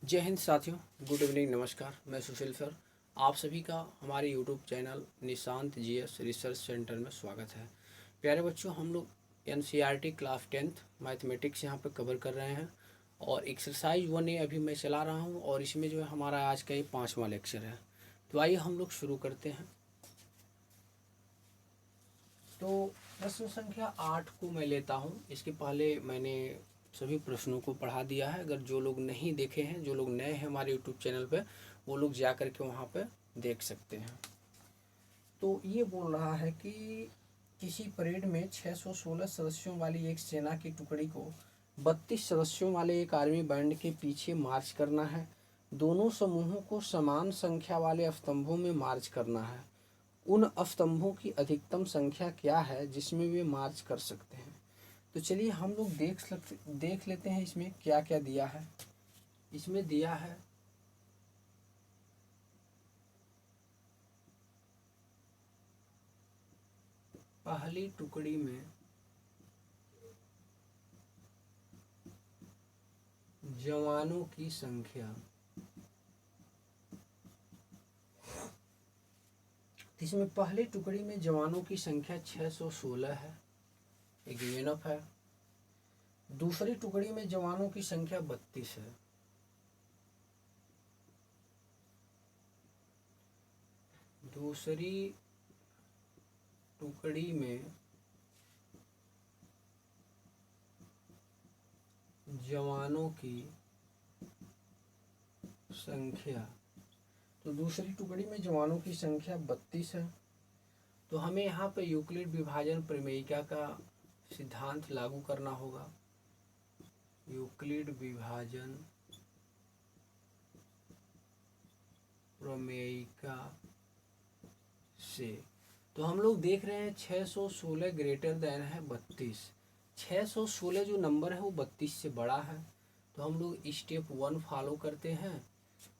जय हिंद साथियों, good evening, नमस्कार। मैं सुशील सर, आप सभी का हमारे YouTube channel Nishant GS research centre में स्वागत है। प्यारे बच्चों, हम लोग एनसीईआरटी क्लास 10th मैथमेटिक्स यहाँ पे कवर कर रहे हैं और एक्सरसाइज 1A अभी मैं चला रहा हूँ और इसमें जो है हमारा आज का ये 5वां लेक्चर है। तो आइए हम लोग शुरू करते हैं। तो प्रश्न संख्या 8 को मैं लेता हूँ। इसके पहले मैंने सभी प्रश्नों को पढ़ा दिया है। अगर जो लोग नहीं देखे हैं, जो लोग नए हैं हमारे यूट्यूब चैनल पे, वो लोग जा कर के वहाँ पे देख सकते हैं। तो ये बोल रहा है कि किसी परेड में 616 सदस्यों वाली एक सेना की टुकड़ी को 32 सदस्यों वाले एक आर्मी बैंड के पीछे मार्च करना है। दोनों समूहों को समान संख्या वाले स्तंभों में मार्च करना है। उन स्तंभों की अधिकतम संख्या क्या है जिसमें वे मार्च कर सकते हैं। तो चलिए हम लोग देख लेते हैं इसमें क्या क्या दिया है। इसमें दिया है पहली टुकड़ी में जवानों की संख्या। इसमें पहली टुकड़ी में जवानों की संख्या 616 है, एक गिवन है। दूसरी टुकड़ी में जवानों की संख्या 32 है। दूसरी टुकड़ी में जवानों की संख्या, तो दूसरी टुकड़ी में जवानों की संख्या 32 है। तो हमें यहाँ पे यूक्लिड विभाजन प्रमेयिका का सिद्धांत लागू करना होगा। यूक्लिड विभाजन प्रमेयिका से तो हम लोग देख रहे हैं 616 ग्रेटर देन है 32। 616 जो नंबर है वो 32 से बड़ा है। तो हम लोग स्टेप 1 फॉलो करते हैं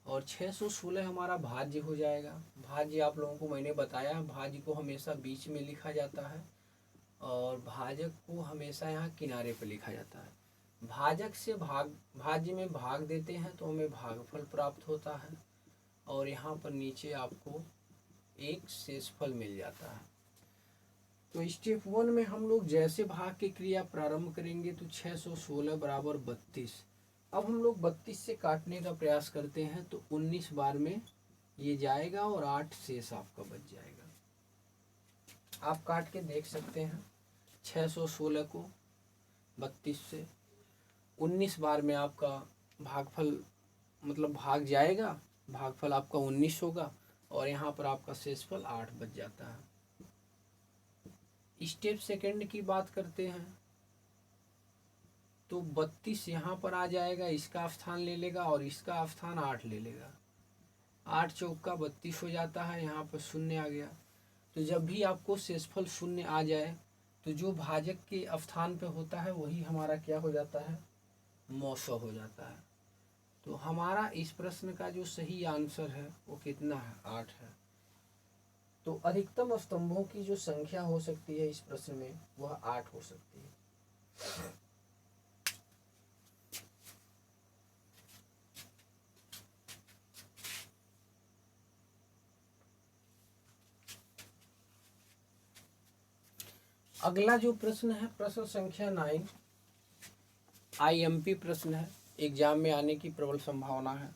और 616 हमारा भाज्य हो जाएगा। भाज्य आप लोगों को मैंने बताया, भाज्य को हमेशा बीच में लिखा जाता है और भाजक को हमेशा यहाँ किनारे पर लिखा जाता है। भाजक से भाज्य में भाग देते हैं तो हमें भागफल प्राप्त होता है और यहाँ पर नीचे आपको एक शेषफल मिल जाता है। तो स्टेप 1 में हम लोग जैसे भाग की क्रिया प्रारंभ करेंगे तो 616 बराबर 32। अब हम लोग 32 से काटने का प्रयास करते हैं तो 19 बार में ये जाएगा और 8 शेष आपका बच जाएगा। आप काट के देख सकते हैं 616 को 32 से 19 बार में आपका भागफल मतलब भाग जाएगा, भागफल आपका 19 होगा और यहाँ पर आपका शेषफल 8 बच जाता है। स्टेप सेकंड की बात करते हैं तो 32 यहाँ पर आ जाएगा, इसका स्थान ले लेगा और इसका स्थान 8 ले लेगा। 8 चौका 32 हो जाता है, यहाँ पर शून्य आ गया। तो जब भी आपको शेषफल शून्य आ जाए तो जो भाजक के स्थान पे होता है वही हमारा क्या हो जाता है, मौसव हो जाता है। तो हमारा इस प्रश्न का जो सही आंसर है वो कितना है, 8 है। तो अधिकतम स्तंभों की जो संख्या हो सकती है इस प्रश्न में वह 8 हो सकती है। अगला जो प्रश्न है, प्रश्न संख्या 9, IMP प्रश्न है, एग्जाम में आने की प्रबल संभावना है।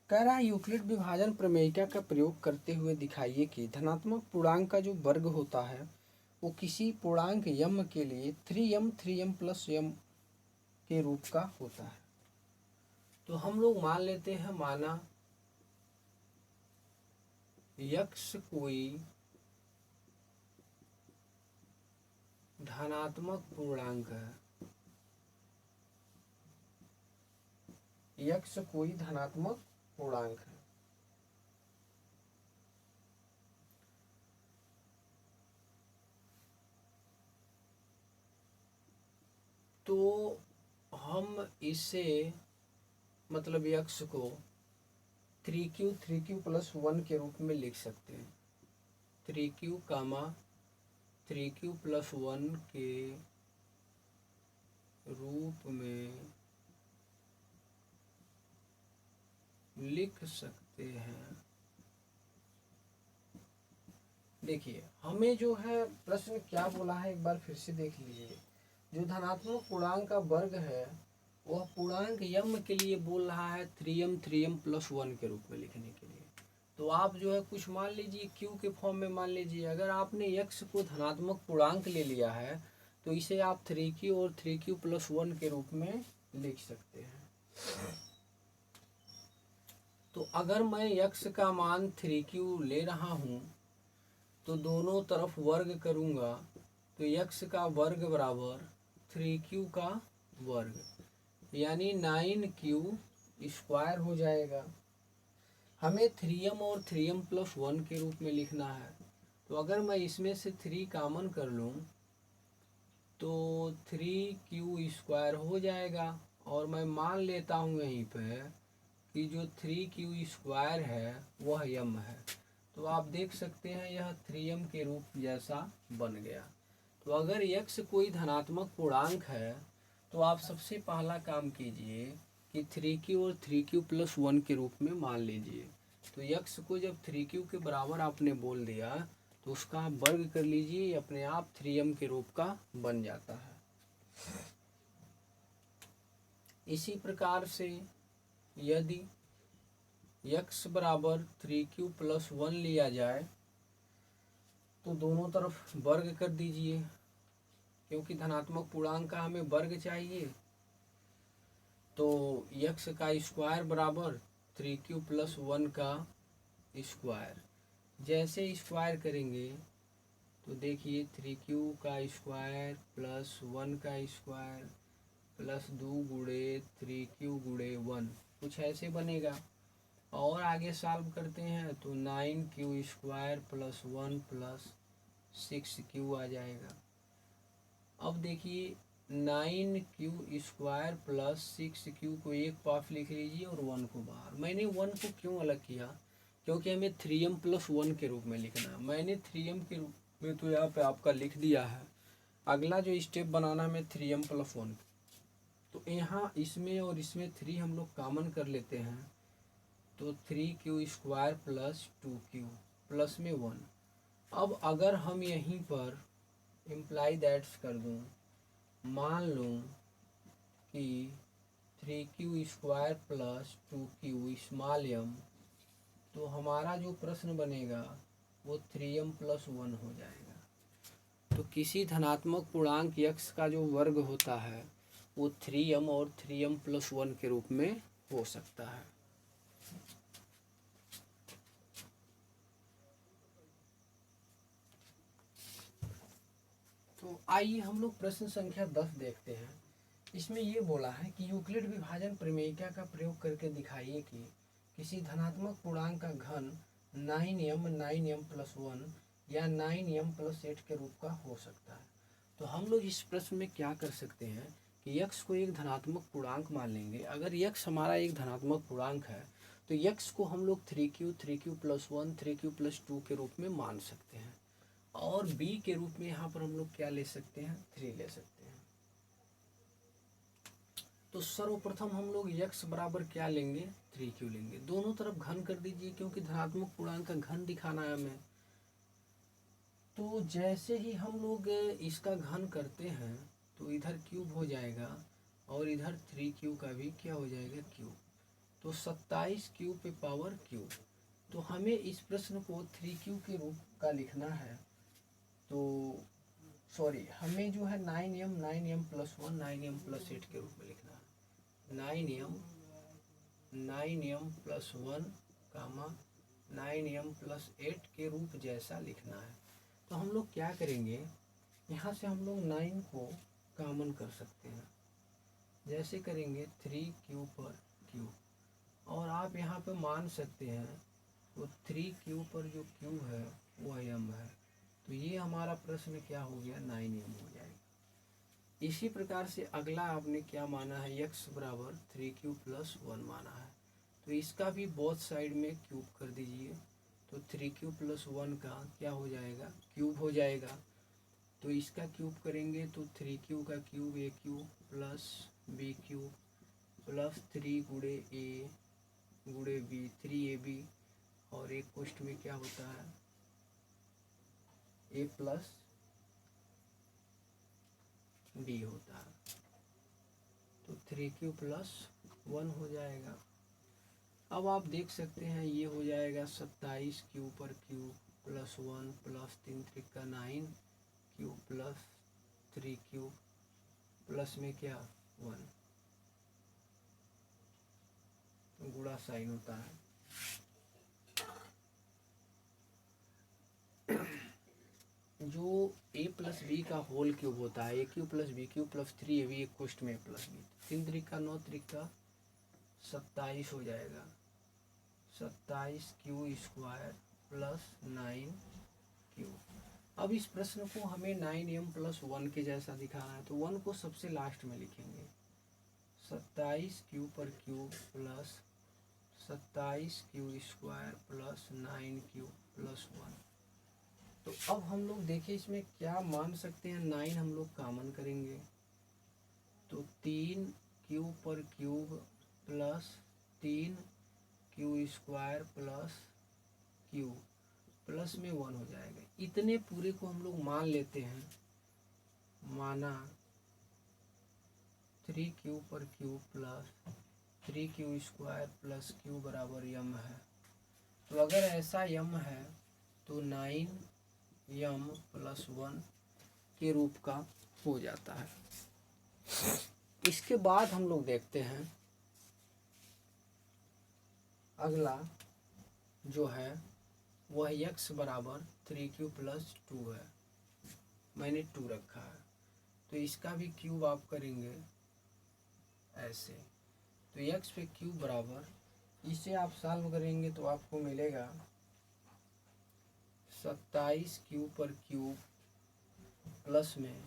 कह रहा है यूक्लिड विभाजन प्रमेयिका का प्रयोग करते हुए दिखाइए कि धनात्मक पूर्णांक का जो वर्ग होता है वो किसी पूर्णांक यम के लिए 3m प्लस m के रूप का होता है। तो हम लोग मान लेते हैं, माना यक्ष कोई धनात्मक पूर्णांक है, यक्ष कोई धनात्मक पूर्णांक है। तो हम इसे मतलब यक्ष को 3q प्लस 1 के रूप में लिख सकते हैं। 3q कामा 3q प्लस 1 के रूप में लिख सकते हैं। देखिए हमें जो है प्रश्न क्या बोला है, एक बार फिर से देख लीजिए। जो धनात्मक पूर्णांक का वर्ग है वह पूर्णांक यम के लिए बोल रहा है 3m प्लस 1 के रूप में लिखने के लिए। तो आप जो है कुछ मान लीजिए q के फॉर्म में मान लीजिए। अगर आपने x को धनात्मक पूर्णांक ले लिया है तो इसे आप 3q और 3q प्लस 1 के रूप में लिख सकते हैं। तो अगर मैं x का मान 3q ले रहा हूँ तो दोनों तरफ वर्ग करूँगा तो x का वर्ग बराबर 3q का वर्ग यानी 9q स्क्वायर हो जाएगा। हमें 3m और 3m प्लस 1 के रूप में लिखना है। तो अगर मैं इसमें से 3 कॉमन कर लूँ तो 3q स्क्वायर हो जाएगा। और मैं मान लेता हूँ यहीं पे कि जो 3q स्क्वायर है वह m है। तो आप देख सकते हैं यह 3m के रूप जैसा बन गया। तो अगर x कोई धनात्मक पूर्णांक है तो आप सबसे पहला काम कीजिए कि 3q और 3q प्लस 1 के रूप में मान लीजिए। तो x को जब 3q के बराबर आपने बोल दिया तो उसका आप वर्ग कर लीजिए, अपने आप 3m के रूप का बन जाता है। इसी प्रकार से यदि x बराबर 3q प्लस 1 लिया जाए तो दोनों तरफ वर्ग कर दीजिए, क्योंकि धनात्मक पूर्णांक का हमें वर्ग चाहिए। तो x का स्क्वायर बराबर 3q प्लस 1 का स्क्वायर। जैसे स्क्वायर करेंगे तो देखिए 3q का स्क्वायर प्लस 1 का स्क्वायर प्लस 2 गुणे 3q गुणे 1 कुछ ऐसे बनेगा। और आगे सॉल्व करते हैं तो 9q square plus 1 plus 6q आ जाएगा। अब देखिए 9q स्क्वायर प्लस 6q को एक पास लिख लीजिए और 1 को बाहर। मैंने 1 को क्यों अलग किया, क्योंकि हमें 3m प्लस 1 के रूप में लिखना है। मैंने 3m के रूप में तो यहाँ पे आपका लिख दिया है। अगला जो स्टेप बनाना है हमें 3m प्लस 1। तो यहाँ इसमें और इसमें 3 हम लोग कॉमन कर लेते हैं तो 3q square plus 2q plus में 1। अब अगर हम यहीं पर इम्प्लाई दैट्स कर दूँ, मान लूँ कि 3q square plus 2q small m, तो हमारा जो प्रश्न बनेगा वो 3m प्लस 1 हो जाएगा। तो किसी धनात्मक पूर्णांक x का जो वर्ग होता है वो 3m और 3m प्लस 1 के रूप में हो सकता है। तो आइए हम लोग प्रश्न संख्या 10 देखते हैं। इसमें ये बोला है कि यूक्लिड विभाजन प्रमेयिका का प्रयोग करके दिखाइए कि किसी धनात्मक पूर्णांक का घन 9m प्लस 1 या 9m प्लस 8 के रूप का हो सकता है। तो हम लोग इस प्रश्न में क्या कर सकते हैं कि x को एक धनात्मक पूर्णांक मान लेंगे। अगर x हमारा एक धनात्मक पूर्णांक है तो x को हम लोग 3q प्लस 1 3q प्लस 2 के रूप में मान सकते हैं। और b के रूप में यहाँ पर हम लोग क्या ले सकते हैं, 3 ले सकते हैं। तो सर्वप्रथम हम लोग x बराबर क्या लेंगे, 3q लेंगे। दोनों तरफ घन कर दीजिए, क्योंकि धनात्मक पूर्णांक का घन दिखाना है हमें। तो जैसे ही हम लोग इसका घन करते हैं तो इधर क्यूब हो जाएगा और इधर 3q का भी क्या हो जाएगा, क्यूब। तो 27q पे पावर क्यूब। तो हमें इस प्रश्न को 3q के रूप का लिखना है। तो सॉरी, हमें जो है 9m प्लस 1 9m प्लस 8 के रूप में लिखना है। 9m प्लस 1 कामा 9m प्लस 8 के रूप जैसा लिखना है। तो हम लोग क्या करेंगे, यहाँ से हम लोग 9 को कॉमन कर सकते हैं। जैसे करेंगे 3q पर q, और आप यहाँ पे मान सकते हैं तो 3q पर जो q है वह m है। तो ये हमारा प्रश्न क्या हो गया, 9m हो जाएगा। इसी प्रकार से अगला आपने क्या माना है, x बराबर 3q प्लस 1 माना है। तो इसका भी बोथ साइड में क्यूब कर दीजिए। तो 3q प्लस 1 का क्या हो जाएगा, क्यूब हो जाएगा। तो इसका क्यूब करेंगे तो 3q का cube a cube plus b cube plus 3 गुणे a गुणे बी 3ab, और एक क्वेश्चन में क्या होता है a प्लस b होता है, तो 3q प्लस 1 हो जाएगा। अब आप देख सकते हैं ये हो जाएगा 27q पर q plus 1 plus 3 3 9 q plus 3q plus में क्या 1, गुणा साइन होता है। जो a प्लस बी का होल क्यूब होता है, A cube plus B cube plus 3ab, एक क्वेश्चन में प्लस बी, 3 3 9 3 27 हो जाएगा, 27q स्क्वायर प्लस 9q। अब इस प्रश्न को हमें 9m प्लस 1 के जैसा दिखाना है, तो 1 को सबसे लास्ट में लिखेंगे, 27q पर cube plus 27q square plus 9q plus 1। तो अब हम लोग देखिए इसमें क्या मान सकते हैं, 9 हम लोग कॉमन करेंगे, तो 3q पर cube plus 3q square plus q plus में 1 हो जाएगा। इतने पूरे को हम लोग मान लेते हैं, माना 3q पर cube plus 3q square plus q बराबर m है। तो अगर ऐसा m है तो 9m प्लस 1 के रूप का हो जाता है। इसके बाद हम लोग देखते हैं अगला जो है वह x बराबर 3q प्लस 2 है, मैंने 2 रखा है, तो इसका भी क्यूब आप करेंगे ऐसे, तो x पे क्यूब बराबर, इसे आप सॉल्व करेंगे तो आपको मिलेगा 27q पर क्यूब प्लस में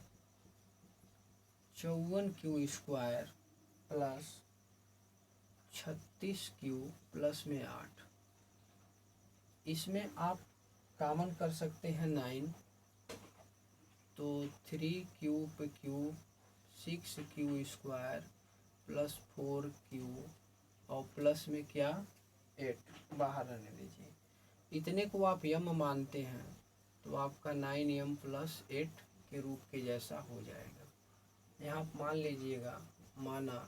54q square plus 36q plus में 8। इसमें आप कॉमन कर सकते हैं 9, तो 3q पे cube 6q square plus 4q और प्लस में क्या 8, बाहर रहने दीजिए। इतने को आप m मानते हैं तो आपका 9m प्लस 8 के रूप के जैसा हो जाएगा। यहाँ आप मान लीजिएगा, माना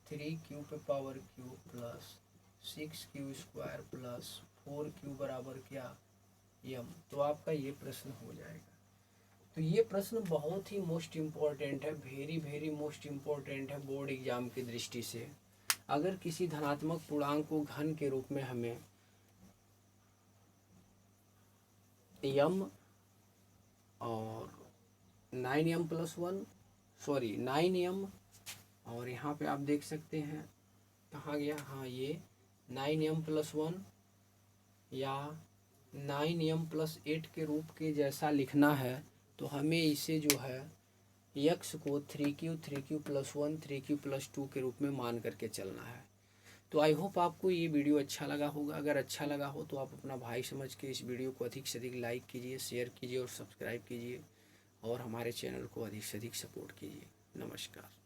3q पे power q plus 6q square plus 4q बराबर क्या m, तो आपका ये प्रश्न हो जाएगा। तो ये प्रश्न बहुत ही मोस्ट इम्पॉर्टेंट है, वेरी मोस्ट इम्पॉर्टेंट है बोर्ड एग्जाम की दृष्टि से। अगर किसी धनात्मक पूर्णांक को घन के रूप में हमें m और 9m प्लस 1 सॉरी 9m, और यहाँ पे आप देख सकते हैं कहाँ गया, हाँ ये 9m प्लस 1 या 9m प्लस 8 के रूप के जैसा लिखना है, तो हमें इसे जो है x को 3q प्लस 1 3q प्लस 2 के रूप में मान करके चलना है। तो आई होप आपको ये वीडियो अच्छा लगा होगा। अगर अच्छा लगा हो तो आप अपना भाई समझ के इस वीडियो को अधिक से अधिक लाइक कीजिए, शेयर कीजिए और सब्सक्राइब कीजिए, और हमारे चैनल को अधिक से अधिक सपोर्ट कीजिए। नमस्कार।